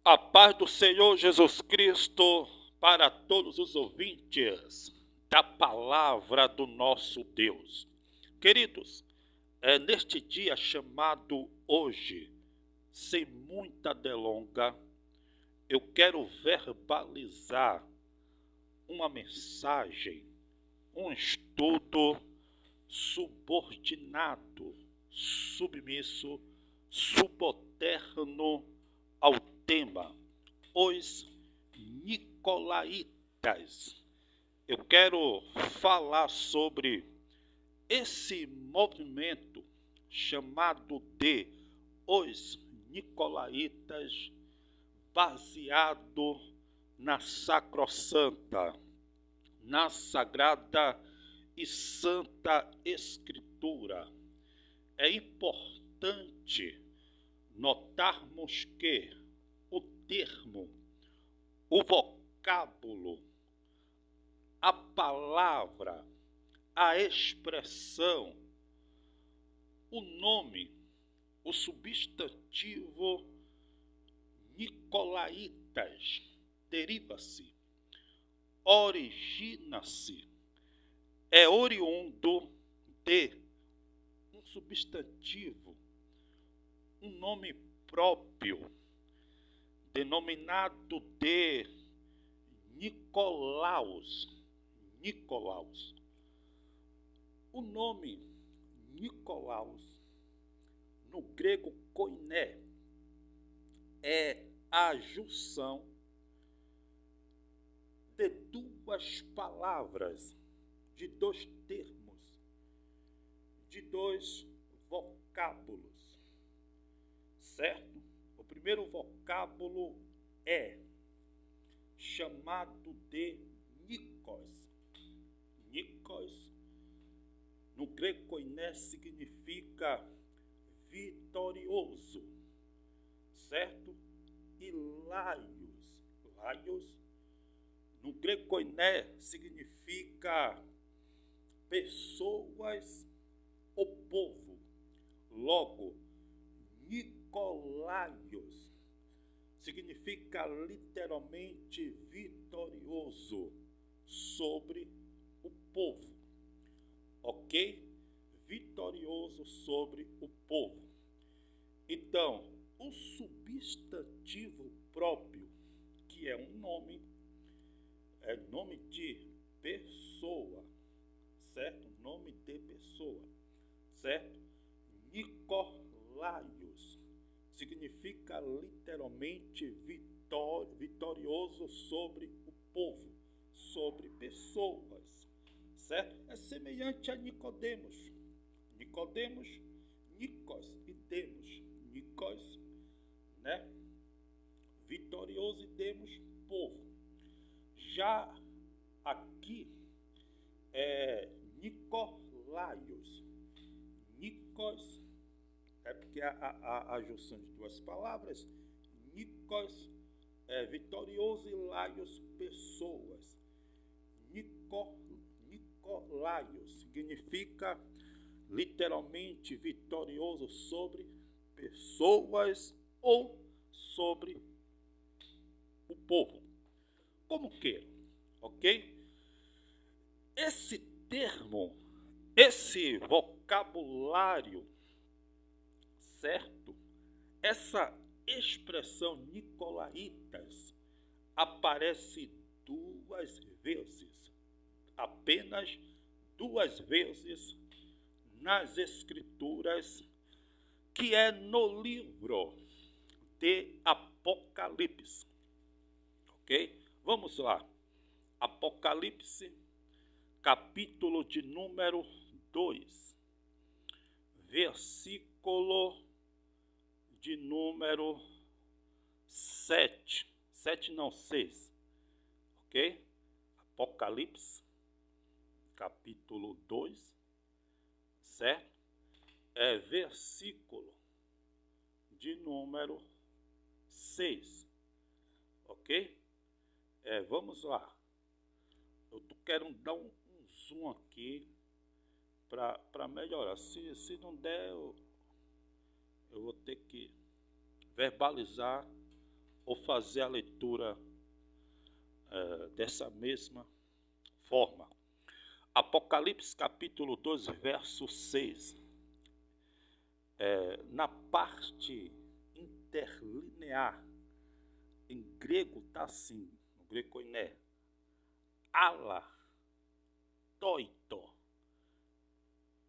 A paz do Senhor Jesus Cristo para todos os ouvintes da palavra do nosso Deus. Queridos, neste dia chamado hoje, sem muita delonga, eu quero verbalizar uma mensagem, um estudo subordinado, submisso, subalterno ao tema, os Nicolaítas. Eu quero falar sobre esse movimento chamado de os Nicolaítas, baseado na sacrossanta, na sagrada e santa Escritura. É importante notarmos que o termo, o vocábulo, a palavra, a expressão, o nome, o substantivo Nicolaítas deriva-se, origina-se, é oriundo de um substantivo, um nome próprio, denominado de Nicolaus. Nicolaus. O nome Nicolaus, no grego koiné, é a junção de duas palavras, de dois termos, de dois vocábulos, certo? O primeiro vocábulo é chamado de Nikos. Nikos, no grego koiné, significa vitorioso, certo? E laios, no grego koiné, significa pessoas ou povo. Logo, Nicolaios significa literalmente vitorioso sobre o povo, ok? Vitorioso sobre o povo. Então, o substantivo próprio, que é um nome, é nome de pessoa, certo? Nome de pessoa, certo? Nicolaios significa literalmente vitorioso sobre o povo, sobre pessoas, certo? É semelhante a Nicodemos. Nicodemos, Nikos e Demos. Nikos, né? Vitorioso, e Demos, povo. Já aqui é Nicolaios. Nikos é porque a junção de duas palavras. Nikos é vitorioso e laios, pessoas. Nicolaios significa literalmente vitorioso sobre pessoas ou sobre o povo, como queira, ok? Esse termo, esse vocabulário, certo? Essa expressão Nicolaitas aparece duas vezes, apenas duas vezes nas Escrituras, que é no livro de Apocalipse, ok? Vamos lá, Apocalipse, capítulo de número 2, versículo de número 7, 7 não, 6, ok? Apocalipse, capítulo 2, certo? É versículo de número 6, ok? Vamos lá. Eu quero dar um zoom aqui para melhorar. Se não der, eu vou ter que verbalizar ou fazer a leitura dessa mesma forma. Apocalipse capítulo 12, verso 6. Na parte interlinear, em grego está assim, no grego koiné, ala, toito,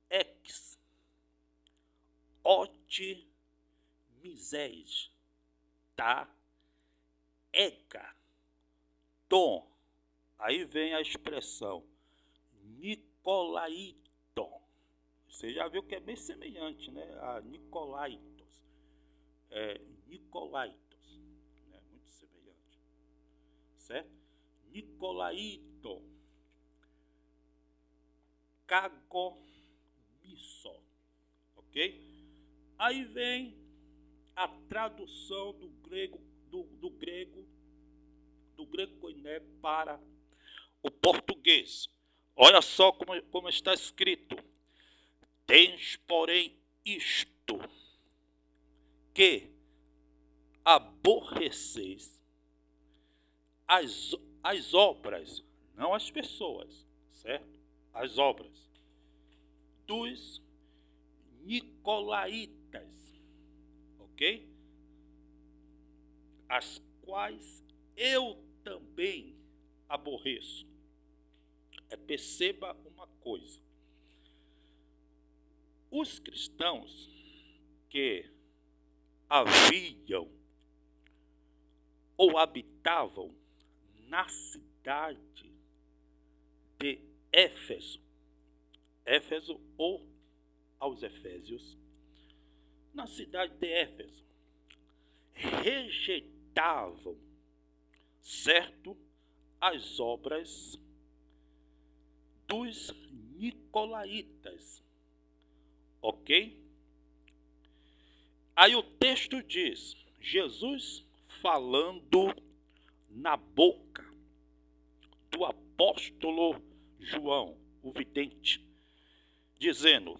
ex, oti, miséis, tá, ega, tom. Aí vem a expressão Nicolaíton. Você já viu que é bem semelhante, né? A Nicolaitos. Nicolaitos. Né? Muito semelhante. Certo? Nicolaíton. Cagomisso. Ok? Aí vem a tradução do grego koiné para o português. Olha só como está escrito. Tens, porém, isto, que aborreceis as obras, não as pessoas, certo? As obras dos nicolaítas, ok? As quais eu também aborreço. Perceba uma coisa. Os cristãos que haviam ou habitavam na cidade de Éfeso ou aos Efésios, na cidade de Éfeso, rejeitavam, certo, as obras dos nicolaítas, ok? Aí o texto diz, Jesus falando na boca do apóstolo João, o vidente, dizendo,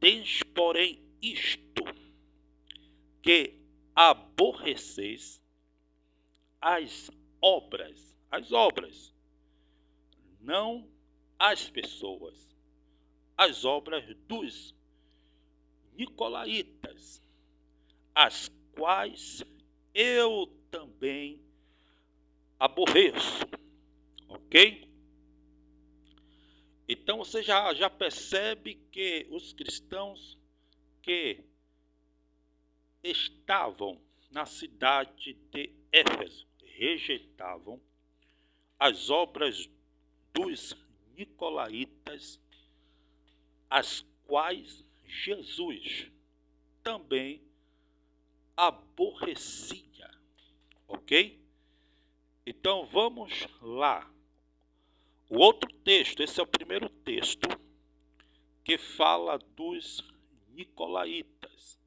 tens, porém, isto, que aborreceis as obras, não as pessoas, as obras dos nicolaítas, as quais eu também aborreço, ok? Então você já percebe que os cristãos que estavam na cidade de Éfeso rejeitavam as obras dos nicolaítas, as quais Jesus também aborrecia, ok? Então vamos lá. O outro texto, esse é o primeiro texto que fala dos nicolaítas.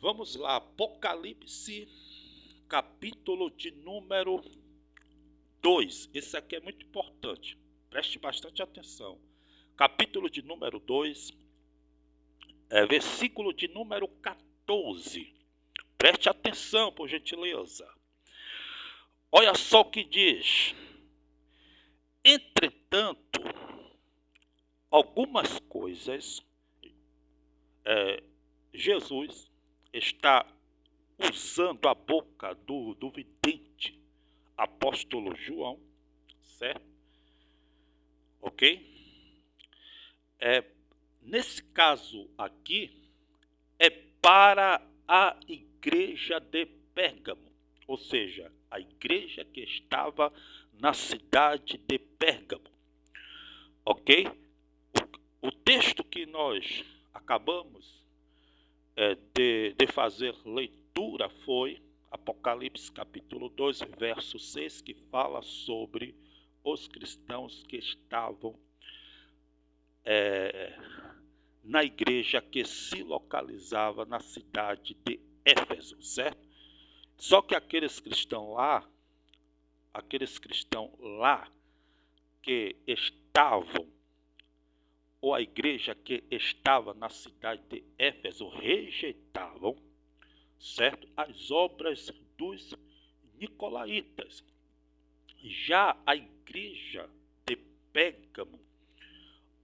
Vamos lá, Apocalipse, capítulo de número 2. Esse aqui é muito importante, preste bastante atenção. Capítulo de número 2, versículo de número 14. Preste atenção, por gentileza. Olha só o que diz. Entretanto, algumas coisas, Jesus está usando a boca do vidente apóstolo João, certo? Ok? Nesse caso aqui, é para a igreja de Pérgamo, ou seja, a igreja que estava na cidade de Pérgamo, ok? O texto que nós acabamos de fazer leitura foi Apocalipse capítulo 2, verso 6, que fala sobre os cristãos que estavam na igreja que se localizava na cidade de Éfeso, certo? Só que aqueles cristãos lá que estavam, ou a igreja que estava na cidade de Éfeso, rejeitavam, certo? As obras dos nicolaítas. Já a igreja de Pérgamo,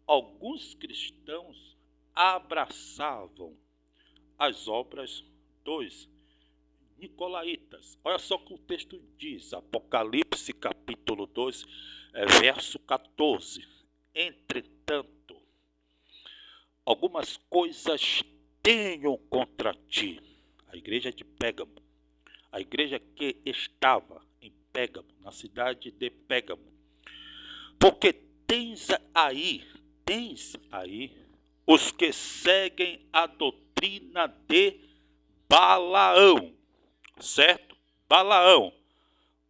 alguns cristãos abraçavam as obras dos nicolaítas. Olha só o que o texto diz, Apocalipse capítulo 2, verso 14. Entretanto, algumas coisas tenho contra ti, a igreja de Pérgamo, a igreja que estava em Pérgamo, na cidade de Pérgamo, porque tens aí os que seguem a doutrina de Balaão, certo? Balaão,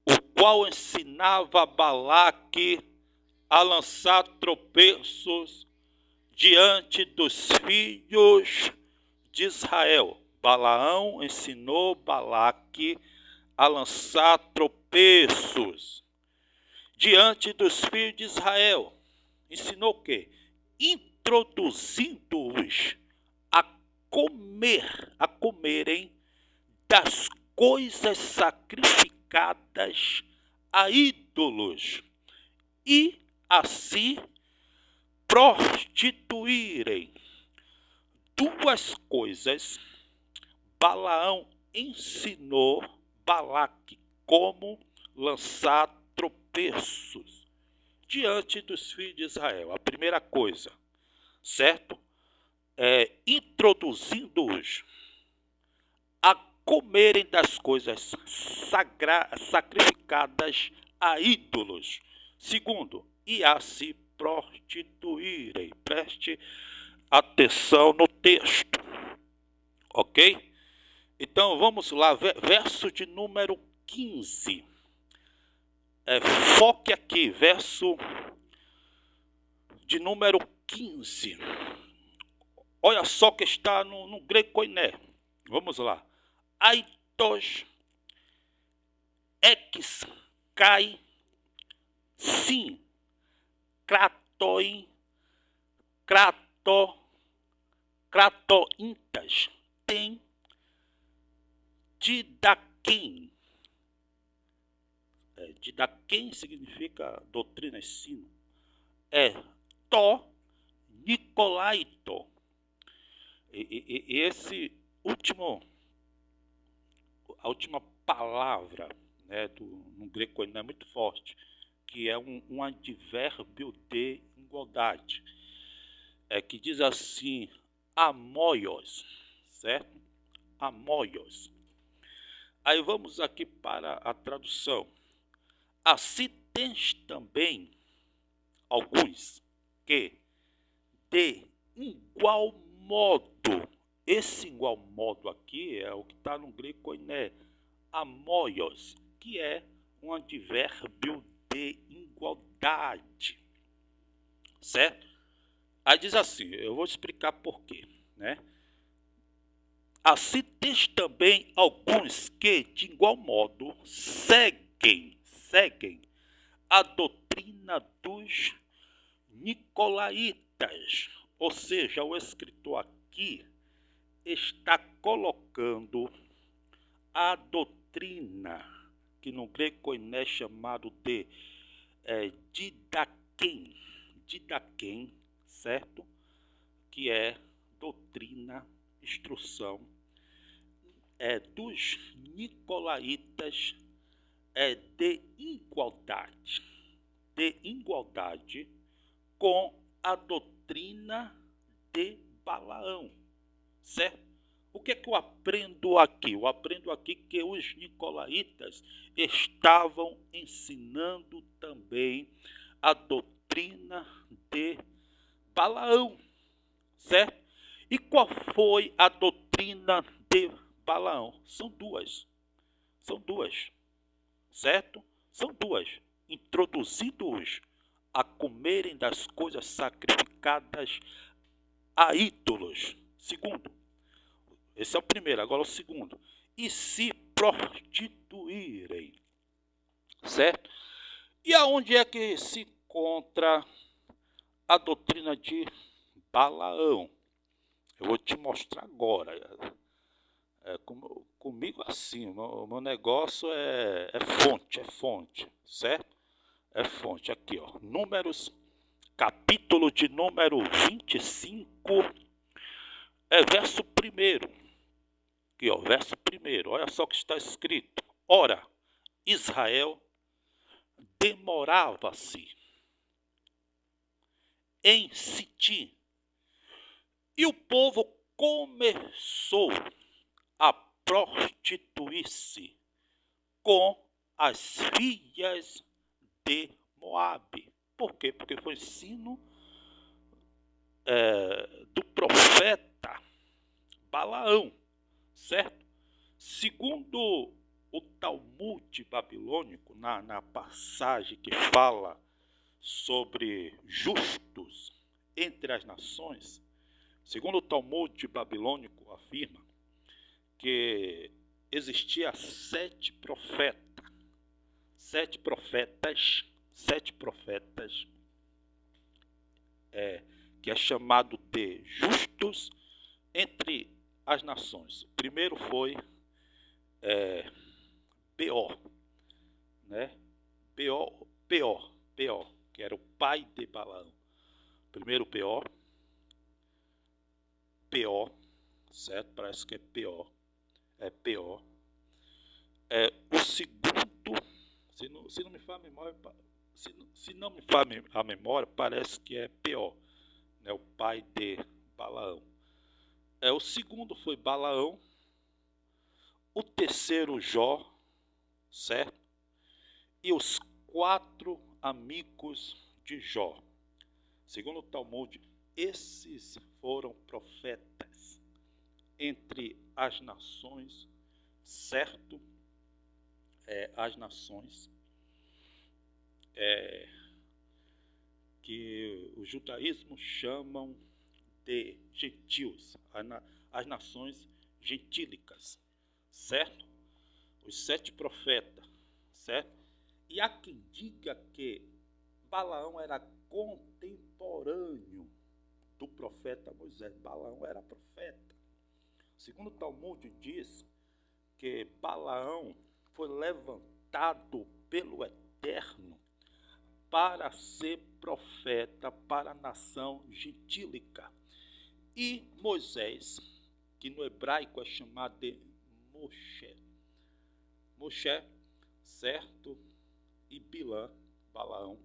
o qual ensinava Balaque a lançar tropeços diante dos filhos de Israel. Balaão ensinou Balaque a lançar tropeços diante dos filhos de Israel. Ensinou o quê? Introduzindo-os a comerem das coisas sacrificadas a ídolos e assim prostituírem. Duas coisas Balaão ensinou Balaque como lançar tropeços diante dos filhos de Israel. A primeira coisa, certo? Introduzindo-os a comerem das coisas sacrificadas a ídolos. Segundo, e a se prostituírem. Preste atenção no texto, ok? Então vamos lá, verso de número 15. Foque aqui, verso de número 15. Olha só que está no grego koiné. Vamos lá. Aitos ex kai sim kratoin kratointas tem didaquém. Didaquém significa doutrina, ensino. Nicolaito. E esse a última palavra, né, no grego ainda é muito forte, que é um advérbio de igualdade, que diz assim, amoios, certo? Amoios. Aí vamos aqui para a tradução. Assim tens também alguns que, de igual modo, esse igual modo aqui é o que está no grego koiné, amoios, que é um advérbio de igualdade, certo? Aí diz assim, eu vou explicar por quê, né? Assim tens também alguns que, de igual modo, seguem a doutrina dos nicolaítas. Ou seja, o escritor aqui está colocando a doutrina, que no grego koiné é chamado de didaquém, certo? Que é doutrina, instrução, dos nicolaítas, de igualdade com a doutrina de Balaão, certo? O que é que eu aprendo aqui? Eu aprendo aqui que os nicolaítas estavam ensinando também a doutrina de Balaão, certo? E qual foi a doutrina de Balaão? São duas, certo? São duas, introduzindo-os a comerem das coisas sacrificadas a ídolos. Segundo, esse é o primeiro, agora o segundo, e se prostituírem, certo? E aonde é que se encontra a doutrina de Balaão? Eu vou te mostrar agora. Comigo assim, o meu negócio é fonte, certo? É fonte, aqui ó, Números, capítulo de número 25, verso 1º, aqui ó, verso 1º, olha só o que está escrito. Ora, Israel demorava-se em Sitim, e o povo começou a prostituir-se com as filhas de Moabe. Por quê? Porque foi ensino do profeta Balaão, certo? Segundo o Talmud babilônico, na passagem que fala sobre justos entre as nações, segundo o Talmud babilônico afirma que existia sete profetas, que é chamado de justos entre as nações. O primeiro foi Peor, né? Peor, que era o pai de Balaão. Primeiro Peor, certo? Parece que é Peor. O segundo, se não me falha a memória, parece que é Peor, né? O pai de Balaão. O segundo foi Balaão. O terceiro, Jó, certo? E os 4 amigos de Jó. Segundo o Talmud, esses foram profetas entre as nações, certo? As nações que o judaísmo chamam de gentios, as nações gentílicas, certo? Os 7 profetas, certo? E há quem diga que Balaão era contemporâneo do profeta Moisés. Balaão era profeta. Segundo o Talmud diz que Balaão foi levantado pelo Eterno para ser profeta para a nação gentílica. E Moisés, que no hebraico é chamado de Moshe, certo? E Balaão.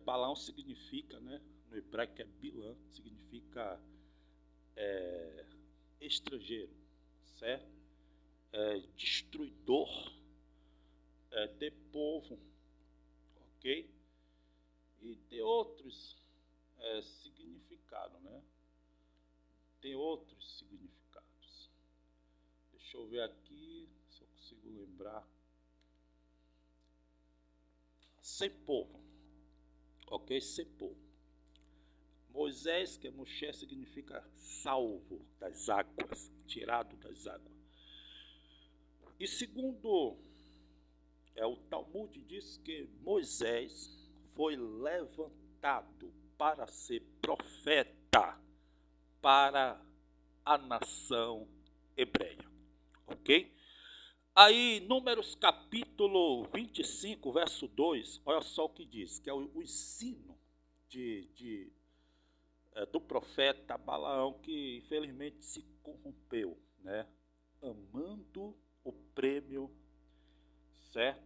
Balaão significa, né? No hebraico é Bilã, significa estrangeiro, certo? Destruidor de povo, ok? E tem outros significados, né? Tem outros significados. Deixa eu ver aqui se eu consigo lembrar. Sem povo, ok? Sem povo. Moisés, que é Moshe, significa salvo das águas, tirado das águas. E segundo o Talmud diz que Moisés foi levantado para ser profeta para a nação hebreia, ok? Aí, Números capítulo 25, verso 2, olha só o que diz, que é o ensino do profeta Balaão, que infelizmente se corrompeu, né? Amando o prêmio, certo?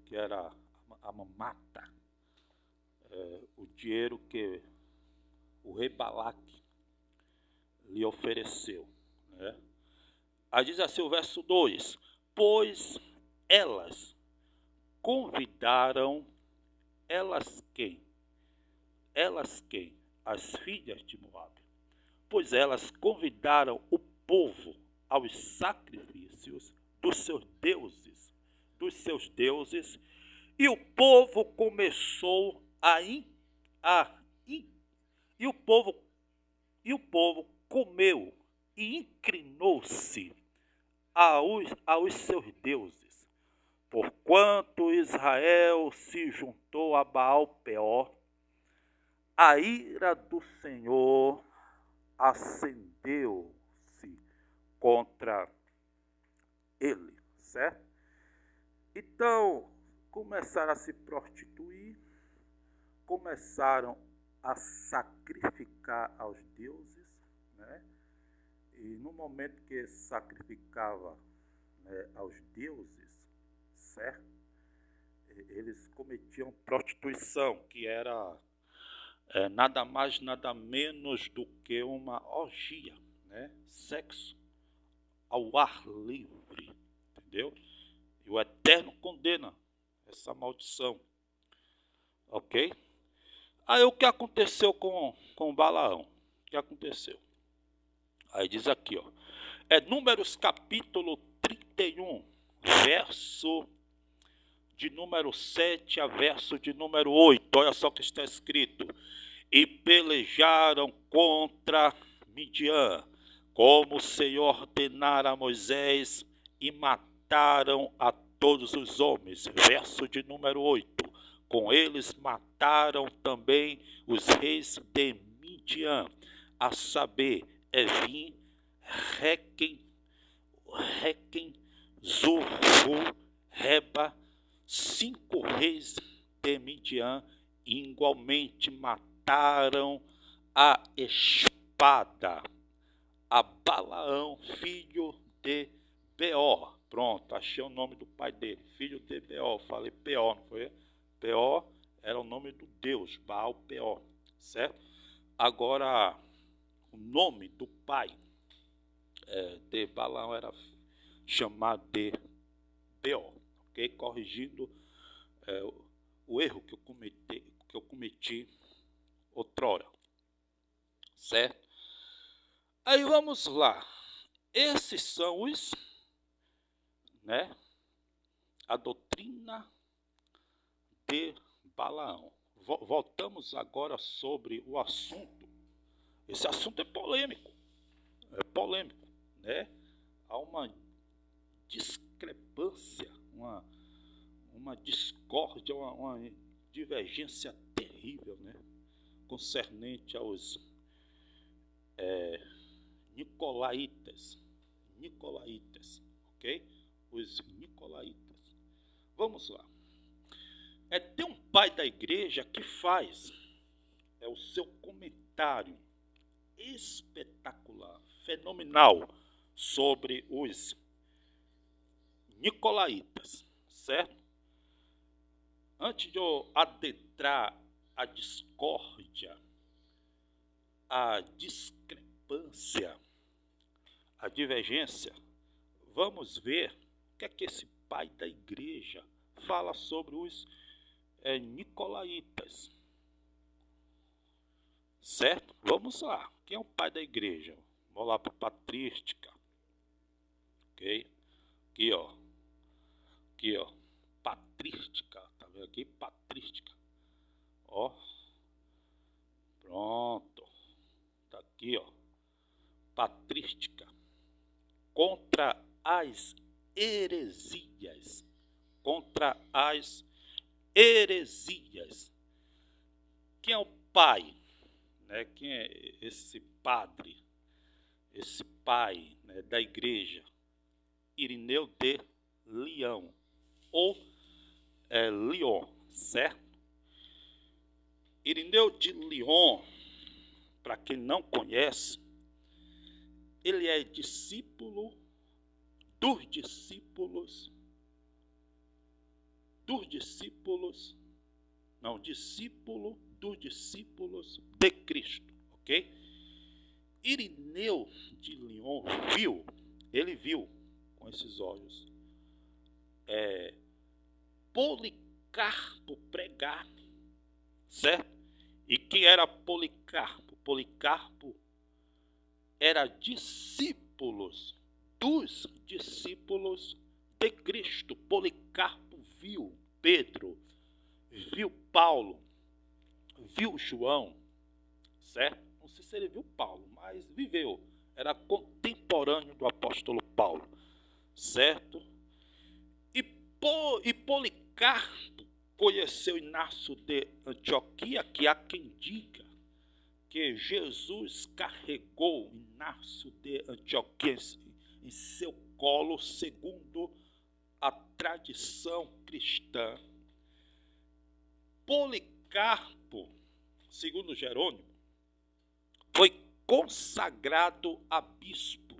Que era a mamata, o dinheiro que o rei Balaque lhe ofereceu, né? Aí diz assim o verso 2: pois elas convidaram, elas quem? As filhas de Moabe. Pois elas convidaram o povo aos sacrifícios dos seus deuses, e o povo começou e o povo comeu e inclinou-se aos seus deuses. Porquanto Israel se juntou a Baal-peor, a ira do Senhor acendeu-se contra ele, certo? Então, começaram a se prostituir, começaram a sacrificar aos deuses, né? E no momento que sacrificava, né, aos deuses, certo? Eles cometiam prostituição, que era nada mais, nada menos do que uma orgia, né? Sexo ao ar livre, entendeu? E o Eterno condena essa maldição, ok? Aí o que aconteceu com Balaão? O que aconteceu? Aí diz aqui, ó, Números capítulo 31, verso de número 7 a verso de número 8. Olha só o que está escrito. E pelejaram contra Midian, como o Senhor ordenara a Moisés, e mataram a todos os homens. Verso de número 8. Com eles mataram também os reis de Midian, a saber, Evim, Requem, Zurru, Reba, 5 reis de Midian, igualmente mataram a espada a Balaão, filho de Beor. Pronto, achei o nome do pai dele, filho de Beor. Falei Peor, não foi? Peor era o nome do deus, Baal Peor, certo? Agora, o nome do pai de Balaão era chamado de Beor, ok? Corrigindo o erro que eu cometi outrora, certo? Aí vamos lá. Esses são os, né, a doutrina de Balaão. Voltamos agora sobre o assunto. Esse assunto é polêmico, né? Há uma discrepância, uma discórdia, uma divergência terrível, né? Concernente aos Nicolaitas, ok? Os Nicolaitas. Vamos lá. Tem um pai da igreja que faz o seu comentário espetacular, fenomenal, sobre os Nicolaitas, certo? Antes de eu adentrar a discórdia, a discrepância, a divergência, vamos ver o que é que esse pai da igreja fala sobre os Nicolaitas, certo? Vamos lá. Quem é o pai da igreja? Vamos lá para patrística, ok? Aqui, ó, patrística, tá vendo aqui? Patrística, ó, pronto, tá aqui, ó, patrística, contra as heresias, Quem é o pai, né? Quem é esse padre, esse pai, né, da igreja? Irineu de Lyon, ou Lyon, certo? Irineu de Lyon, para quem não conhece, ele é discípulo dos discípulos de Cristo, ok? Irineu de Lyon viu com esses olhos Policarpo pregar, certo? E quem era Policarpo? Policarpo era discípulos dos discípulos de Cristo. Policarpo viu Pedro, viu Paulo, viu João, certo? Não sei se ele viu Paulo, mas viveu. Era contemporâneo do apóstolo Paulo, certo? E Policarpo conheceu Inácio de Antioquia, que há quem diga que Jesus carregou Inácio de Antioquia em seu colo, segundo a tradição cristã. Policarpo, segundo Jerônimo, foi consagrado a bispo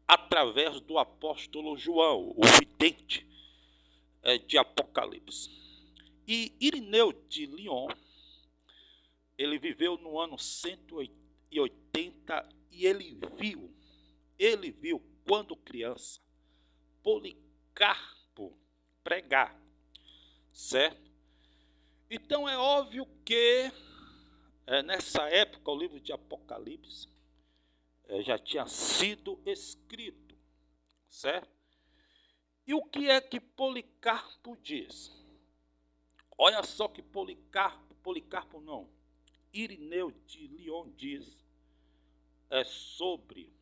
através do apóstolo João, o vidente de Apocalipse. E Irineu de Lyon, ele viveu no ano 180 e ele viu quando criança Policarpo pregar, certo? Então é óbvio que nessa época o livro de Apocalipse já tinha sido escrito, certo? E o que é que Policarpo diz? Olha só que Policarpo não, Irineu de Lyon diz sobre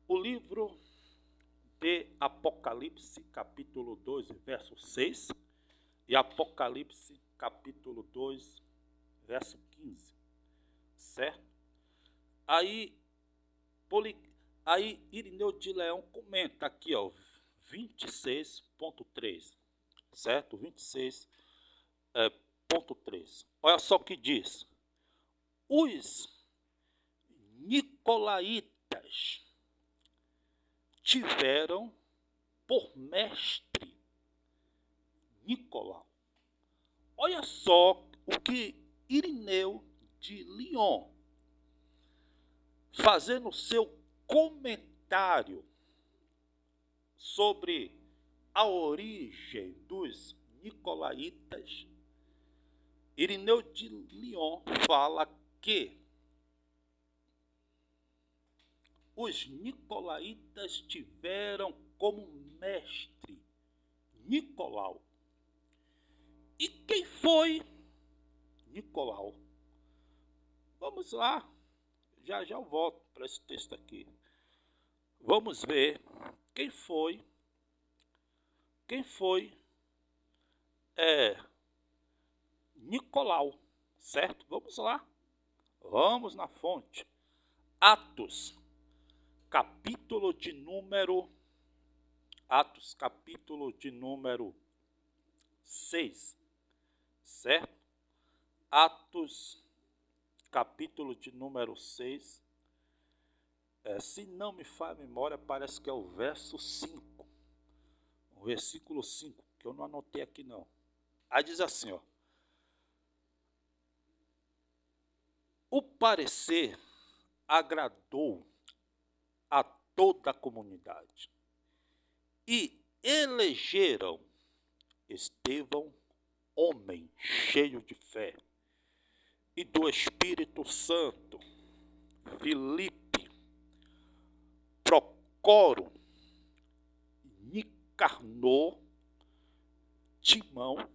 o livro de Apocalipse, capítulo 2, verso 6, e Apocalipse, capítulo 2, verso 15, certo? Aí Irineu de Leão comenta aqui, 26.3, certo? 26.3. Olha só o que diz. Os nicolaítas tiveram por mestre Nicolau. Olha só o que Irineu de Lyon, fazendo seu comentário sobre a origem dos nicolaítas, Irineu de Lyon fala que os nicolaítas tiveram como mestre Nicolau. E quem foi Nicolau? Vamos lá, já eu volto para esse texto aqui. Vamos ver quem foi Nicolau, certo? Vamos lá, vamos na fonte. Atos, capítulo de número 6, certo? Atos, capítulo de número 6, se não me falha a memória, parece que é o verso 5, o versículo 5, que eu não anotei aqui não. Aí diz assim, o parecer agradou a toda a comunidade e elegeram Estevão, homem cheio de fé e do Espírito Santo, Filipe, Procoro, Nicanor, Timão,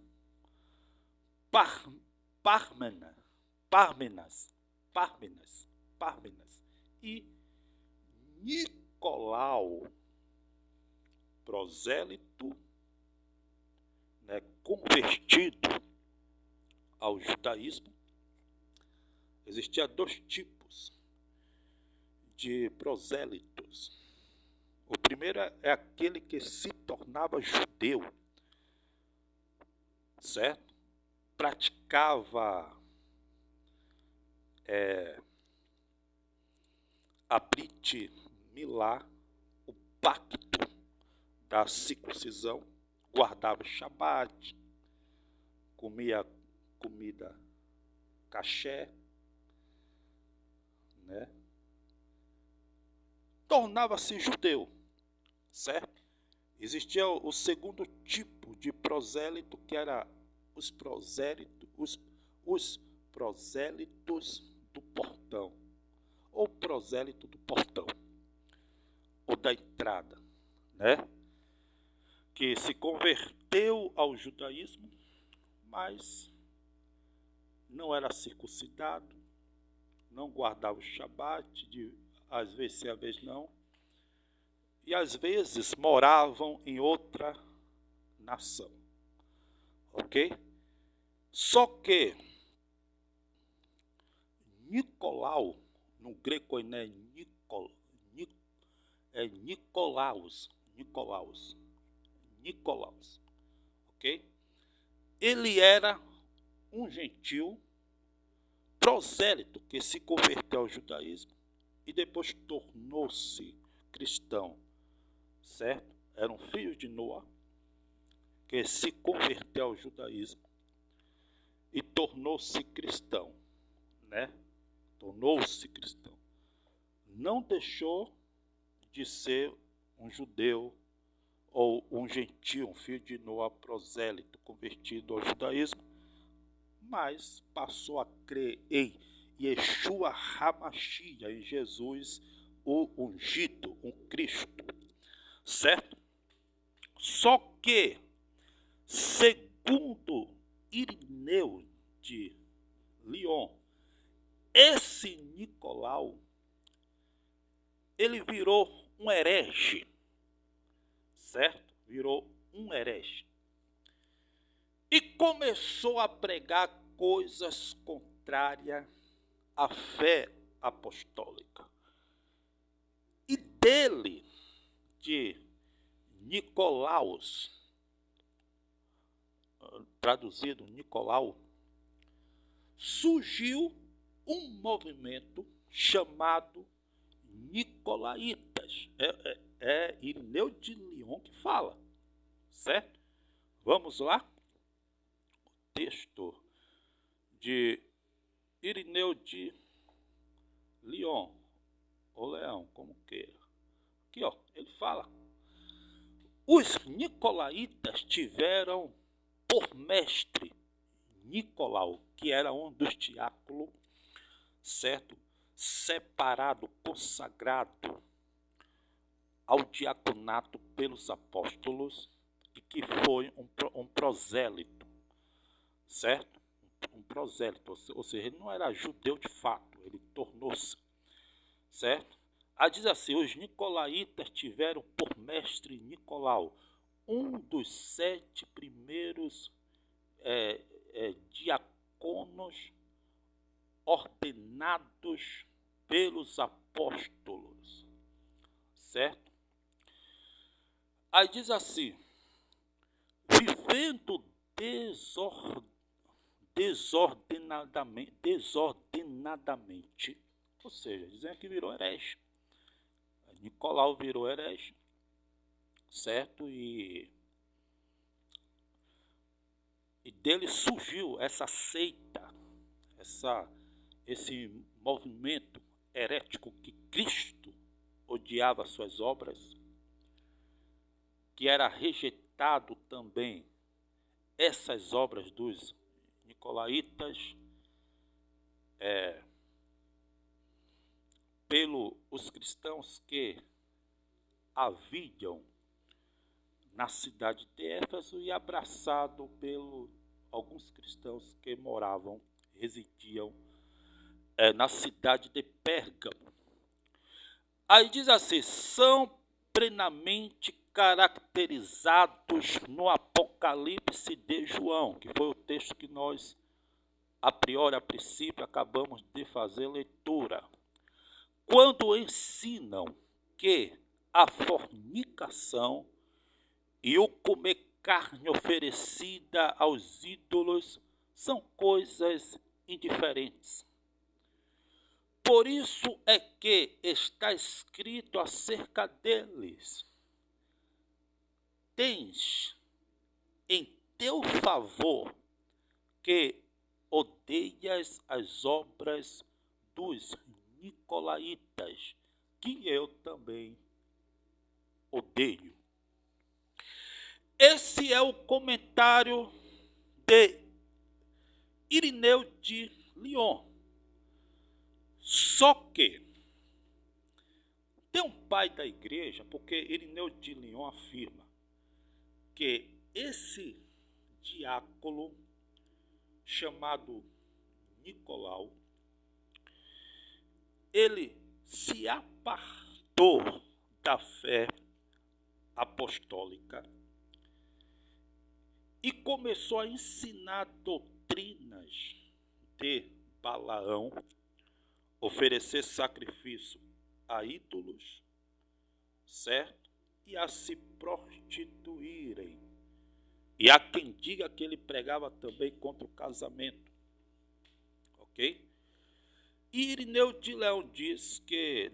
Pármenas e Nicolau, prosélito, convertido ao judaísmo. Existia dois tipos de prosélitos. O primeiro é aquele que se tornava judeu, certo? Praticava a Brit Milá, o pacto da circuncisão, guardava o Shabat, comia comida caché, tornava-se judeu, certo? Existia o segundo tipo de prosélito, que era os prosélitos do portão, ou prosélito do portão, ou da entrada, que se converteu ao judaísmo, mas não era circuncidado, não guardava o Shabat, às vezes sim, às vezes não, e às vezes moravam em outra nação, ok? Só que Nicolau, no grego é Nicolaus, ok? Ele era um gentil prosélito que se converteu ao judaísmo e depois tornou-se cristão, certo? Era um filho de Noé que se converteu ao judaísmo e tornou-se cristão, né? Tornou-se cristão. Não deixou de ser um judeu ou um gentil, um filho de Noé prosélito convertido ao judaísmo, mas passou a crer em Yeshua HaMashiach, em Jesus, o ungido, o Cristo, certo? Só que, segundo Irineu de Lyon, esse Nicolau, ele virou um herege, certo? Virou um herege. E começou a pregar coisas contrárias à fé apostólica. E dele, de Nicolaus, traduzido Nicolau, surgiu um movimento chamado Nicolaitas. É Irineu de Lyon que fala, certo? Vamos lá? Texto de Irineu de Lyon, ou Leão, como queira. Aqui, ó, ele fala: os nicolaítas tiveram por mestre Nicolau, que era um dos diáconos, certo? Separado, consagrado ao diaconato pelos apóstolos, e que foi um prosélito, certo? Um prosélito, ou seja, ele não era judeu de fato, ele tornou-se, certo? Aí diz assim: os nicolaítas tiveram por mestre Nicolau, um dos 7 primeiros diáconos ordenados pelos apóstolos, certo? Aí diz assim: vivendo desordenadamente, ou seja, dizendo que virou herege. Nicolau virou herege, certo? E dele surgiu essa seita, esse movimento herético que Cristo odiava suas obras, que era rejeitado também essas obras dos nicolaítas pelos cristãos que haviam na cidade de Éfeso e abraçado pelos alguns cristãos que residiam na cidade de Pérgamo. Aí diz assim: são plenamente caracterizados no Apocalipse de João, que foi o texto que nós, a princípio, acabamos de fazer leitura, quando ensinam que a fornicação e o comer carne oferecida aos ídolos são coisas indiferentes. Por isso é que está escrito acerca deles: tens em teu favor que odeias as obras dos nicolaítas, que eu também odeio. Esse é o comentário de Irineu de Lyon. Só que tem um pai da igreja, porque Irineu de Lyon afirma que esse diácono chamado Nicolau, ele se apartou da fé apostólica e começou a ensinar doutrinas de Balaão, oferecer sacrifício a ídolos, certo? E a se prostituírem. E há quem diga que ele pregava também contra o casamento. Ok? E Irineu de Leão diz que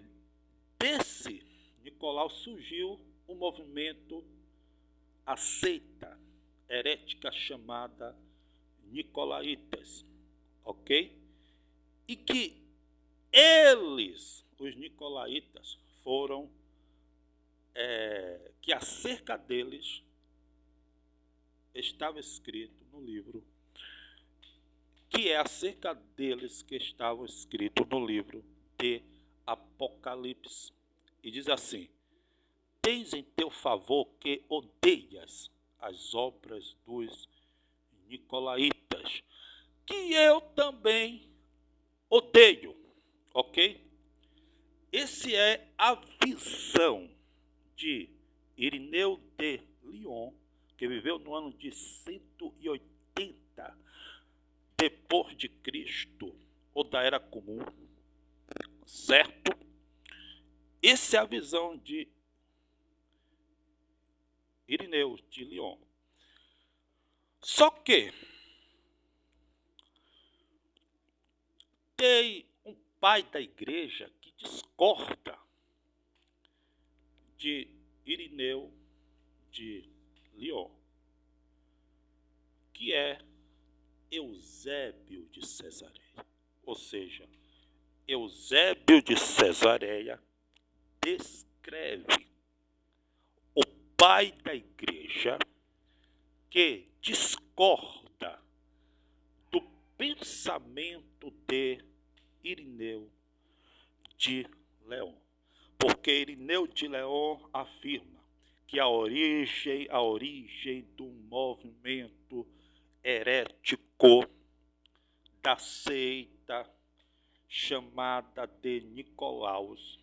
desse Nicolau surgiu um movimento, a seita herética chamada Nicolaitas, ok? E que eles, os Nicolaitas, foram, que acerca deles estava escrito no livro, que é acerca deles que estava escrito no livro de Apocalipse. E diz assim: tens em teu favor que odeias as obras dos Nicolaitas, que eu também odeio, ok? Esse é a visão de Irineu de Lyon, que viveu no ano de 180 depois de Cristo, ou da Era Comum, certo? Essa é a visão de Irineu de Lyon. Só que tem um pai da igreja que discorda de Irineu de Lyon, que é Eusébio de Cesareia. Ou seja, Eusébio de Cesareia descreve o pai da igreja que discorda do pensamento de Irineu de Leão. Porque Irineu de Leão afirma que a origem do movimento herético da seita chamada de Nicolaus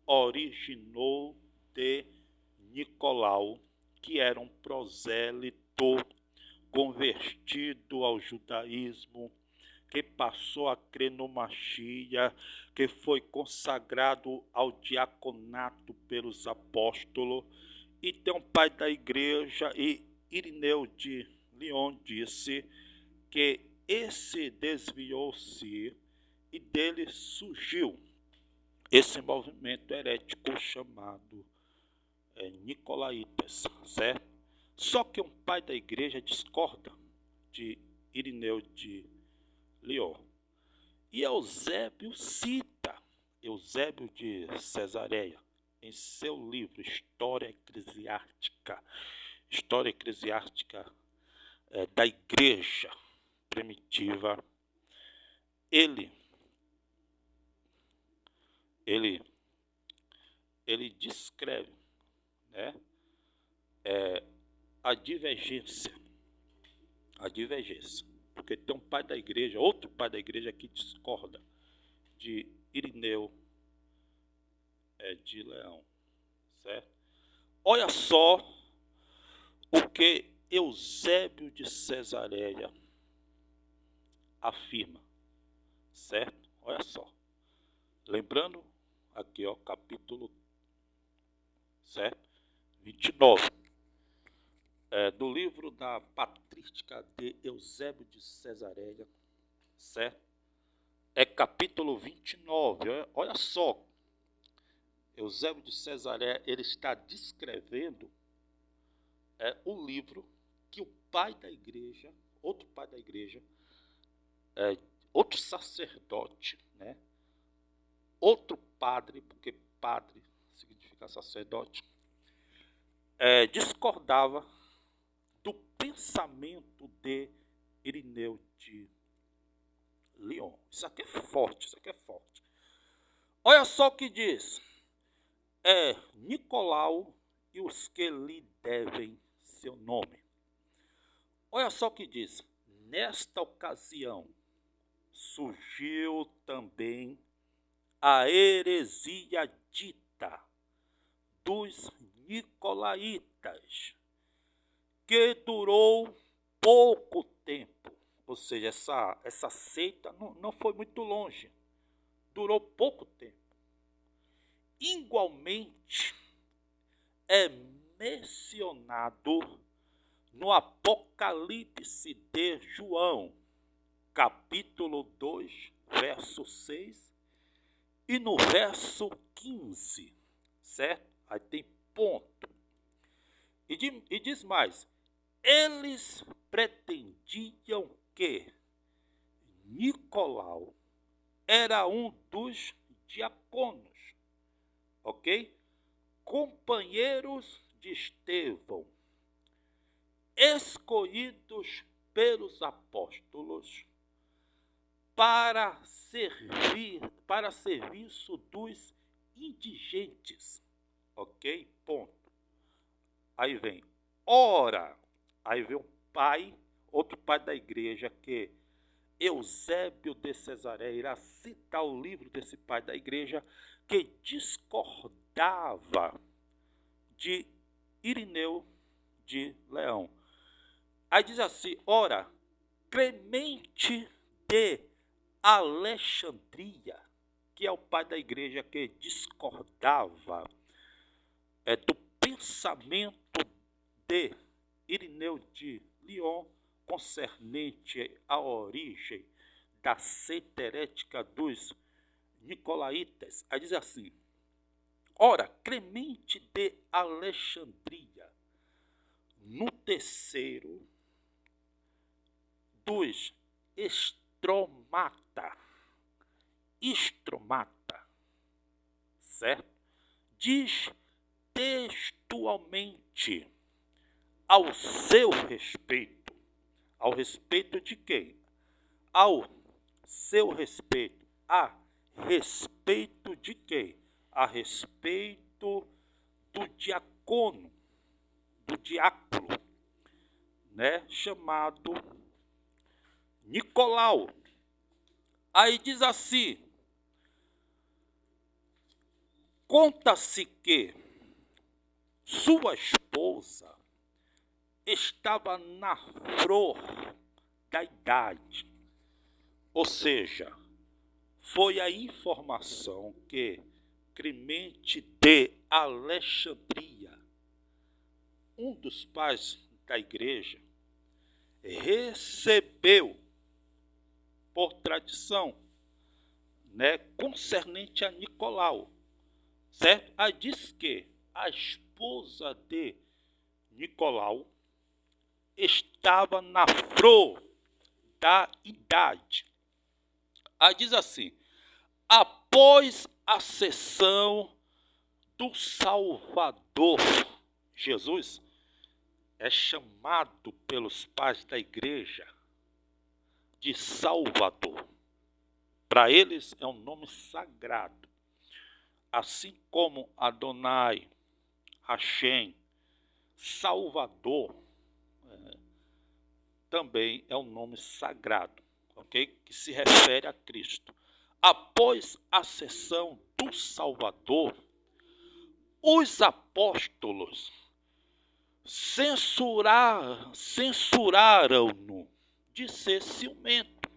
originou de Nicolau, que era um prosélito convertido ao judaísmo, que passou a crer no Machia, que foi consagrado ao diaconato pelos apóstolos, e tem um pai da igreja, e Irineu de Lyon disse que esse desviou-se e dele surgiu esse movimento herético chamado Nicolaitas, certo? Só que um pai da igreja discorda de Irineu de Lyon. E Eusébio cita Eusébio de Cesareia em seu livro História Eclesiástica da Igreja Primitiva. Ele descreve, né, a divergência, porque tem um pai da igreja, outro pai da igreja que discorda de Irineu de Leão, certo? Olha só o que Eusébio de Cesareia afirma, certo? Olha só, lembrando aqui, ó, capítulo, certo? 29, do livro da Patrística de Eusébio de Cesareia, certo? É capítulo 29, olha só, Eusébio de Cesareia, ele está descrevendo o livro que o pai da igreja, outro pai da igreja, outro sacerdote, né? Outro padre, porque padre significa sacerdote, discordava do pensamento de Irineu de Lyon. Isso aqui é forte, Olha só o que diz. Nicolau e os que lhe devem seu nome. Olha só o que diz. Nesta ocasião surgiu também a heresia dita dos Nicolaitas, que durou pouco tempo. Ou seja, essa seita não foi muito longe, durou pouco tempo. igualmente é mencionado no Apocalipse de João, capítulo 2, verso 6 e no verso 15, certo? Aí tem ponto. E diz mais, eles pretendiam que Nicolau era um dos diáconos, ok? Companheiros de Estevão, escolhidos pelos apóstolos para serviço dos indigentes, ok? Ponto. Aí vem, ora, aí vem um pai, outro pai da igreja, que Eusébio de Cesareia irá citar o livro desse pai da igreja, que discordava de Irineu de Leão. Aí diz assim, ora, Clemente de Alexandria, que é o pai da igreja que discordava do pensamento de Irineu de Lyon concernente à origem da seita herética dos nicolaítas. Aí diz assim, ora, Clemente de Alexandria, no terceiro dos Estromata, certo? Diz textualmente ao seu respeito. Ao respeito de quem? Ao seu respeito. A respeito de quem? A respeito do diácono, né? Chamado Nicolau. Aí diz assim, conta-se que sua esposa estava na flor da idade, ou seja, foi a informação que Clemente de Alexandria, um dos pais da igreja, recebeu por tradição, né, concernente a Nicolau, certo? Aí diz que a esposa de Nicolau estava na flor da idade. Aí diz assim, após a sessão do Salvador, Jesus é chamado pelos pais da igreja de Salvador. Para eles é um nome sagrado. Assim como Adonai, Hashem, Salvador, também é um nome sagrado, ok? Que se refere a Cristo. Após a sessão do Salvador, os apóstolos censuraram-no de ser ciumento.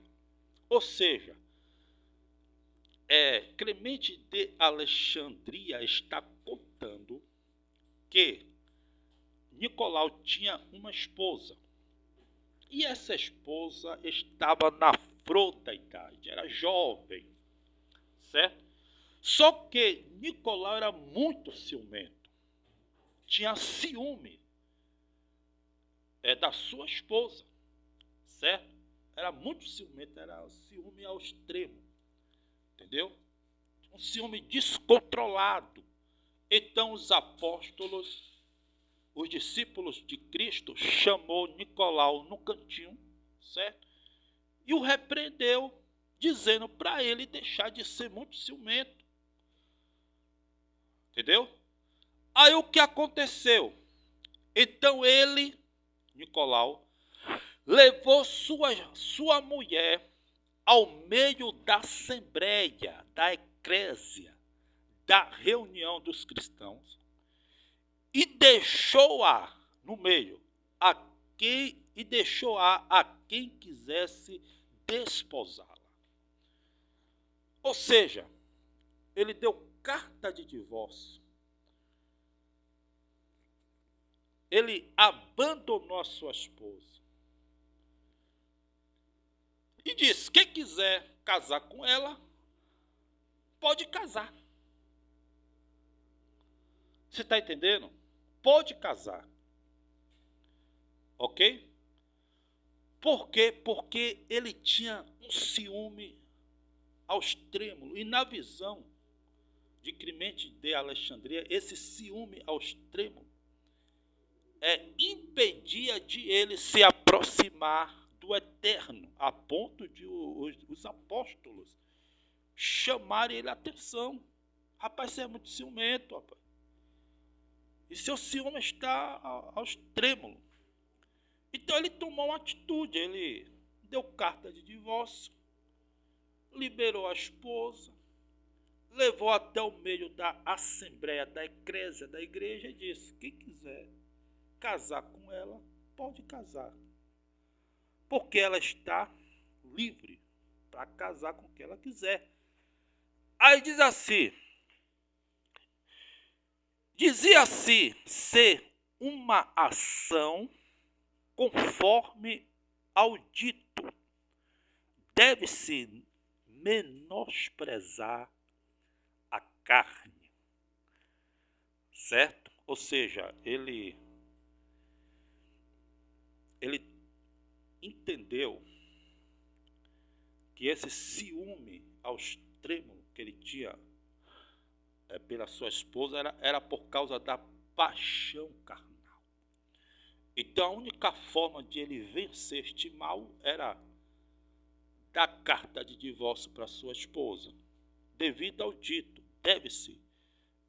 Ou seja, Clemente de Alexandria está contando que Nicolau tinha uma esposa. E essa esposa estava na flor da idade, era jovem, certo? Só que Nicolau era muito ciumento, tinha ciúme da sua esposa, certo? Era muito ciumento, era ciúme ao extremo, entendeu? Um ciúme descontrolado. Então os apóstolos, os discípulos de Cristo, chamou Nicolau no cantinho, certo? E o repreendeu, dizendo para ele deixar de ser muito ciumento. Entendeu? Aí o que aconteceu? Então ele, Nicolau, levou sua mulher ao meio da assembleia, da eclésia, da reunião dos cristãos, e deixou-a no meio, deixou-a a quem quisesse desposá-la. Ou seja, ele deu carta de divórcio. Ele abandonou a sua esposa e disse: quem quiser casar com ela, pode casar. Você está entendendo? Pode casar. Ok? Por quê? Porque ele tinha um ciúme ao extremo. E na visão de Clemente de Alexandria, esse ciúme ao extremo impedia de ele se aproximar do Eterno, a ponto de os apóstolos chamarem ele a atenção. Rapaz, você é muito ciumento, rapaz. E seu ciúme está ao extremo. Então ele tomou uma atitude, ele deu carta de divórcio, liberou a esposa, levou até o meio da assembleia, da eclésia, da igreja e disse: quem quiser casar com ela, pode casar. Porque ela está livre para casar com quem ela quiser. Aí diz assim: dizia-se ser uma ação conforme ao dito, deve-se menosprezar a carne. Certo? Ou seja, ele entendeu que esse ciúme ao extremo que ele tinha pela sua esposa era por causa da paixão carnal. Então a única forma de ele vencer este mal era dar carta de divórcio para sua esposa. Devido ao dito, deve-se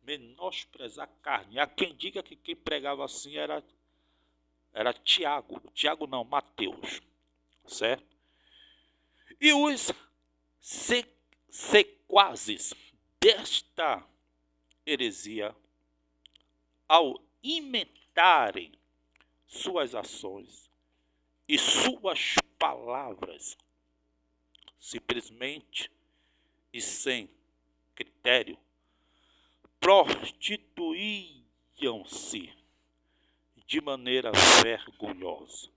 menosprezar a carne. Há quem diga que quem pregava assim era Tiago. Tiago não, Mateus. Certo? E os sequazes desta heresia, ao imitarem suas ações e suas palavras, simplesmente e sem critério, prostituíam-se de maneira vergonhosa.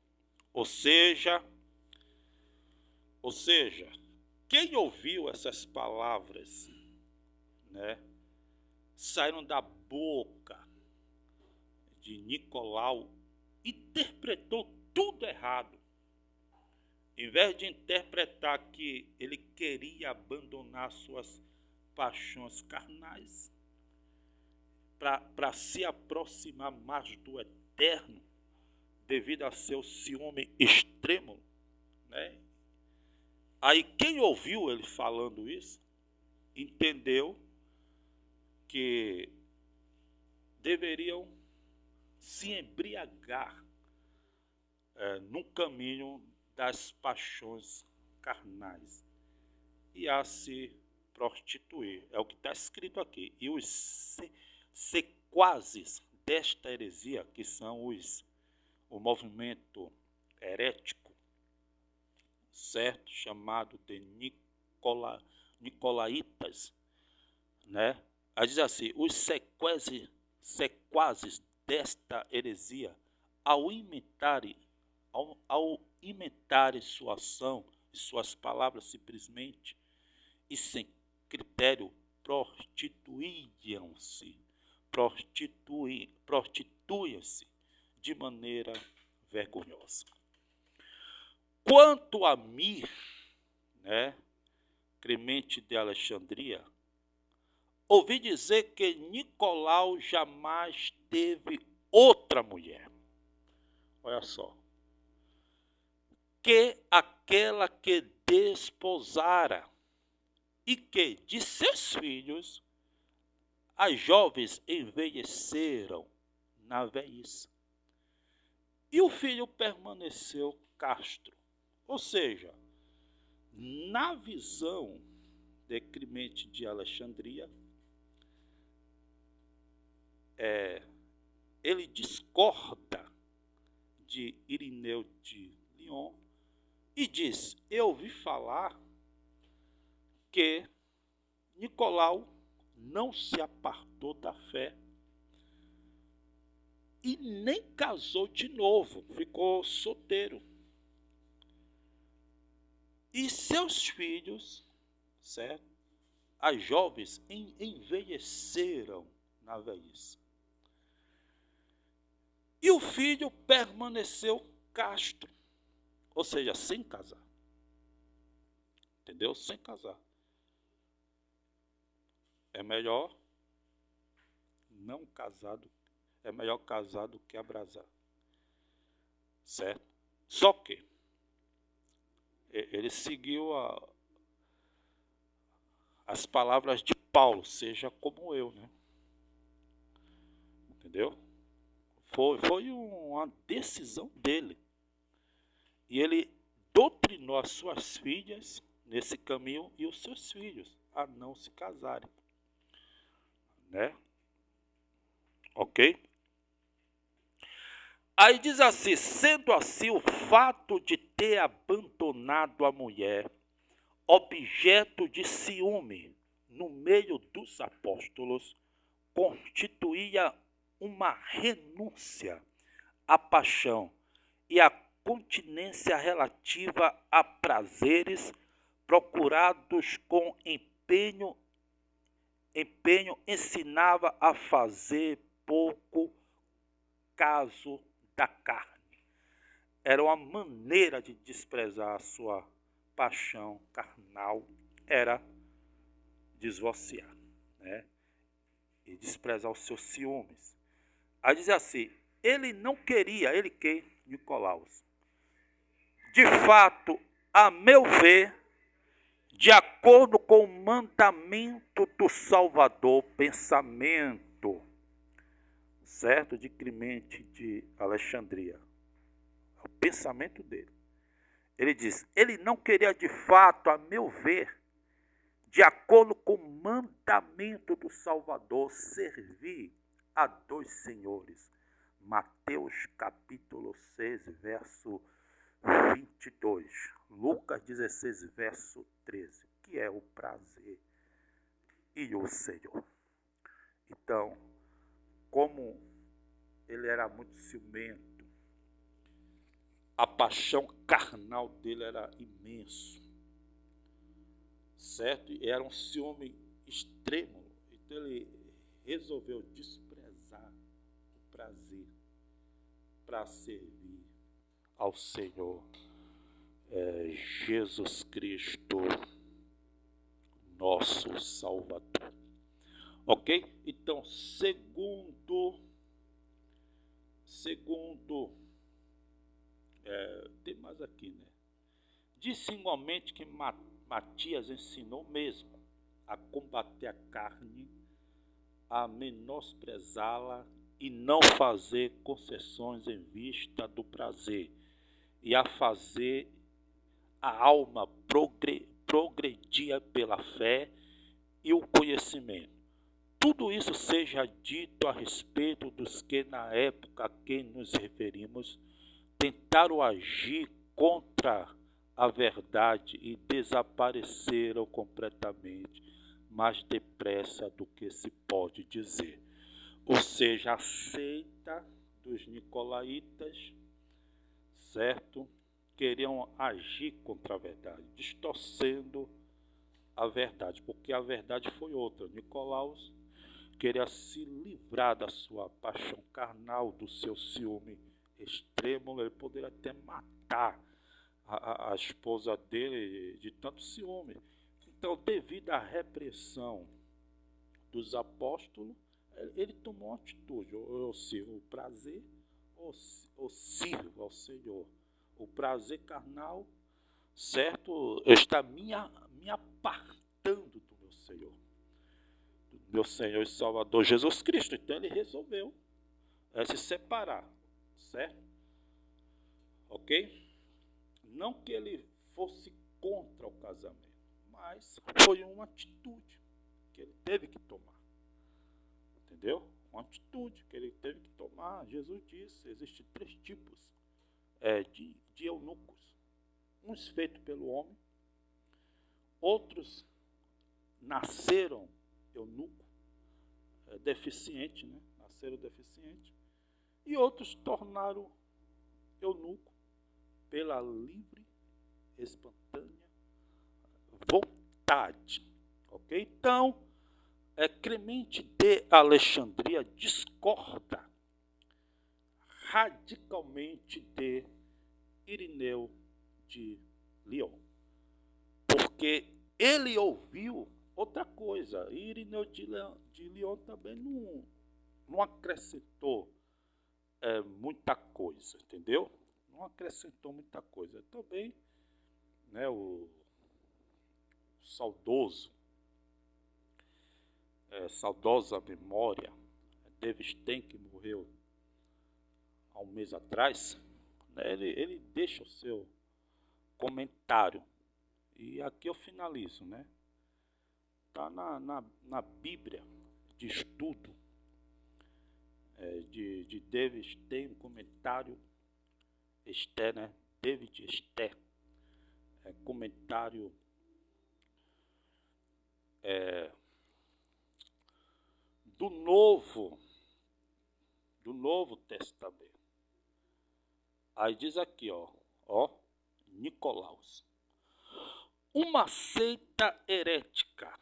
Ou seja, quem ouviu essas palavras, saíram da boca de Nicolau, interpretou tudo errado. Em vez de interpretar que ele queria abandonar suas paixões carnais para se aproximar mais do Eterno, devido a seu ciúme extremo, Aí quem ouviu ele falando isso, entendeu que deveriam se embriagar no caminho das paixões carnais e a se prostituir. É o que está escrito aqui. E os sequazes desta heresia, que são o movimento herético, certo? Chamado de Nicolaitas, Aí diz assim: os sequazes desta heresia, ao imitarem sua ação e suas palavras simplesmente e sem critério, prostituíam-se de maneira vergonhosa. Quanto a mim, Clemente de Alexandria, ouvi dizer que Nicolau jamais teve outra mulher. Olha só. Que aquela que desposara, e que de seus filhos as jovens envelheceram na velhice, e o filho permaneceu castro. Ou seja, na visão de Clemente de Alexandria, ele discorda de Irineu de Lyon e diz: eu ouvi falar que Nicolau não se apartou da fé e nem casou de novo, ficou solteiro. E seus filhos, certo? As jovens envelheceram na velhice. E o filho permaneceu casto, ou seja, sem casar. Entendeu? Sem casar. É melhor não casado, é melhor casar do que abrasar. Certo? Só que ele seguiu as palavras de Paulo, seja como eu, né? Entendeu? Foi uma decisão dele. E ele doutrinou as suas filhas nesse caminho e os seus filhos a não se casarem. Né? Ok? Aí diz assim, sendo assim o fato de ter abandonado a mulher, objeto de ciúme no meio dos apóstolos, constituía uma renúncia à paixão e à continência relativa a prazeres procurados com empenho ensinava a fazer pouco caso da carne. Era uma maneira de desprezar a sua paixão carnal, era desvociar, né? E desprezar os seus ciúmes. Aí diz assim, ele não queria, ele que, Nicolaus, de fato, a meu ver, de acordo com o mandamento do Salvador, pensamento, certo? De Clemente de Alexandria. É o pensamento dele. Ele diz, ele não queria de fato, a meu ver, de acordo com o mandamento do Salvador, servir a dois senhores. Mateus capítulo 6, verso 22. Lucas 16, verso 13. Que é o prazer e o Senhor. Então, como ele era muito ciumento, a paixão carnal dele era imenso. Certo? E era um ciúme extremo. Então ele resolveu desprezar o prazer para servir ao Senhor Jesus Cristo, nosso Salvador. Ok? Então, segundo tem mais aqui, né? Disse igualmente que Matias ensinou mesmo a combater a carne, a menosprezá-la e não fazer concessões em vista do prazer, e a fazer a alma progredir pela fé e o conhecimento. Tudo isso seja dito a respeito dos que na época a quem nos referimos tentaram agir contra a verdade e desapareceram completamente, mais depressa do que se pode dizer. Ou seja, a seita dos nicolaítas, certo? Queriam agir contra a verdade, distorcendo a verdade, porque a verdade foi outra. Nicolaus queria se livrar da sua paixão carnal, do seu ciúme extremo. Ele poderia até matar a esposa dele de tanto ciúme. Então, devido à repressão dos apóstolos, ele tomou uma atitude: ou eu sirvo o prazer, ou sirvo ao Senhor. O prazer carnal, certo, está me apartando do meu Senhor e Salvador Jesus Cristo. Então ele resolveu se separar, certo? Ok? Não que ele fosse contra o casamento, mas foi uma atitude que ele teve que tomar. Entendeu? Uma atitude que ele teve que tomar. Jesus disse, existem 3 tipos de eunucos. Uns feitos pelo homem, outros nasceram eunuco deficientes, né? Nasceram deficientes. E outros tornaram eunuco pela livre, espontânea vontade. Ok? Então, Clemente de Alexandria discorda radicalmente de Irineu de Lyon, porque ele ouviu outra coisa. E Irineu de Lyon também não acrescentou muita coisa, entendeu? Não acrescentou muita coisa. Também, né, o saudosa memória, David Stein, que morreu há um mês atrás, né, ele deixa o seu comentário. E aqui eu finalizo, né? Está na Bíblia de estudo de David Stein, um comentário Esther, né? David Esther, comentário do Novo Testamento. Aí diz aqui, Nicolaus, uma seita herética,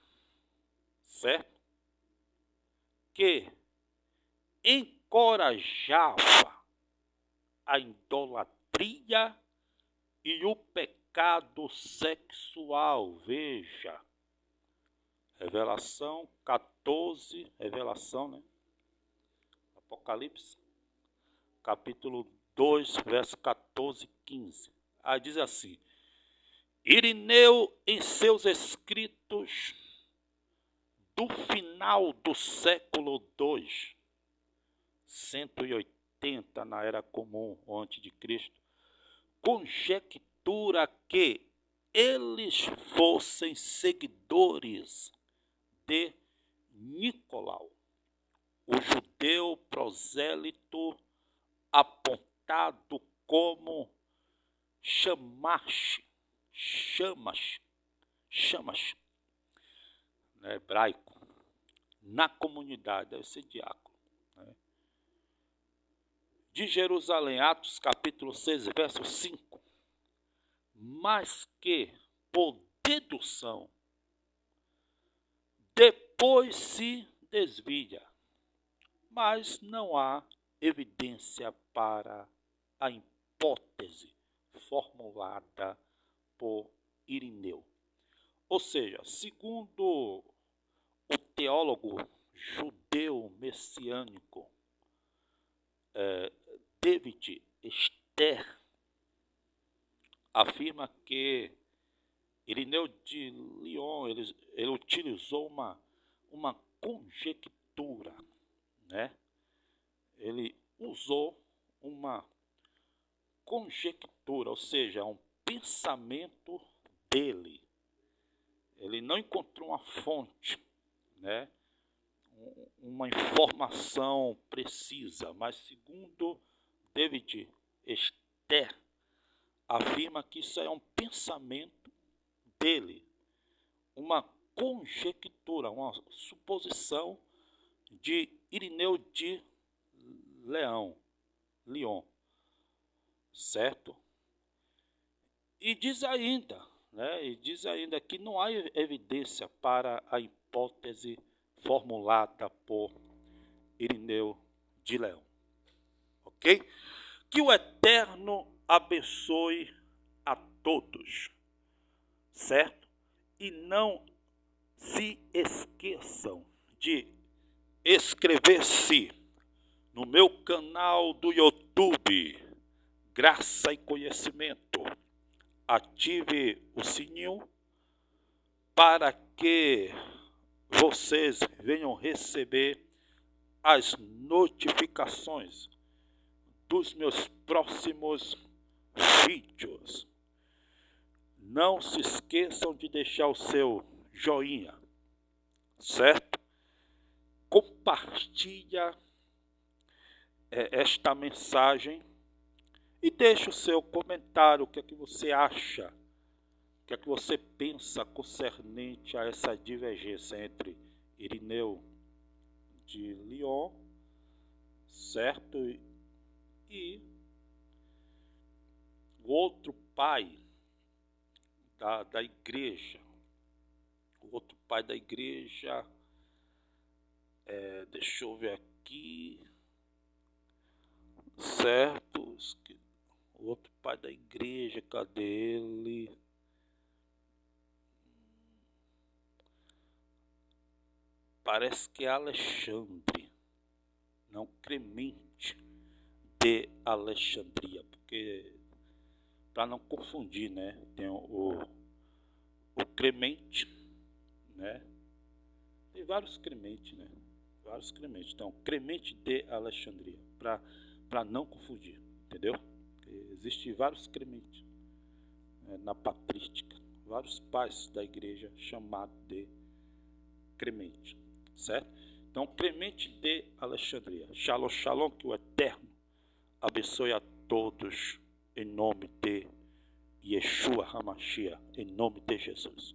certo? Que encorajava a idolatria e o pecado sexual. Veja, Revelação 14, Revelação, né? Apocalipse, capítulo 2, verso 14 e 15. Aí diz assim: Irineu, em seus escritos do final do século II, 180 na Era Comum, antes de Cristo, conjectura que eles fossem seguidores de Nicolau, o judeu prosélito apontado como Shamash, né, hebraico, na comunidade, deve ser diácono, né, de Jerusalém, Atos capítulo 6, verso 5, mas que, por dedução, depois se desvia, mas não há evidência para a hipótese formulada por Irineu. Ou seja, segundo o teólogo judeu messiânico David Esther, afirma que Irineu de Lyon ele utilizou uma conjectura, né? Ele usou uma conjectura, ou seja, um pensamento dele. Ele não encontrou uma fonte, né? Uma informação precisa, mas segundo David Esther, afirma que isso é um pensamento dele, uma conjectura, uma suposição de Irineu de Lyon, certo? E diz ainda, que não há evidência para a hipótese formulada por Irineu de Lyon, ok? Que o Eterno abençoe a todos, certo? E não se esqueçam de inscrever-se no meu canal do YouTube, Graça e Conhecimento. Ative o sininho para que vocês venham receber as notificações dos meus próximos vídeos. Não se esqueçam de deixar o seu joinha, certo? Compartilha esta mensagem e deixe o seu comentário, o que é que você acha, o que é que você pensa concernente a essa divergência entre Irineu de Lyon, certo? E o outro pai da igreja, deixa eu ver aqui, certo? O outro pai da igreja, cadê ele? Parece que é Alexandre, não Clemente de Alexandria, porque para não confundir, né? Tem o Clemente, né? Tem vários Clemente, né? Vários Clemente. Então, Clemente de Alexandria, para não confundir, entendeu? Existem vários Clemente, na patrística, vários pais da igreja chamados de Clemente, certo? Então, Clemente de Alexandria. Shalom, shalom, que o Eterno abençoe a todos em nome de Yeshua HaMashiach, em nome de Jesus.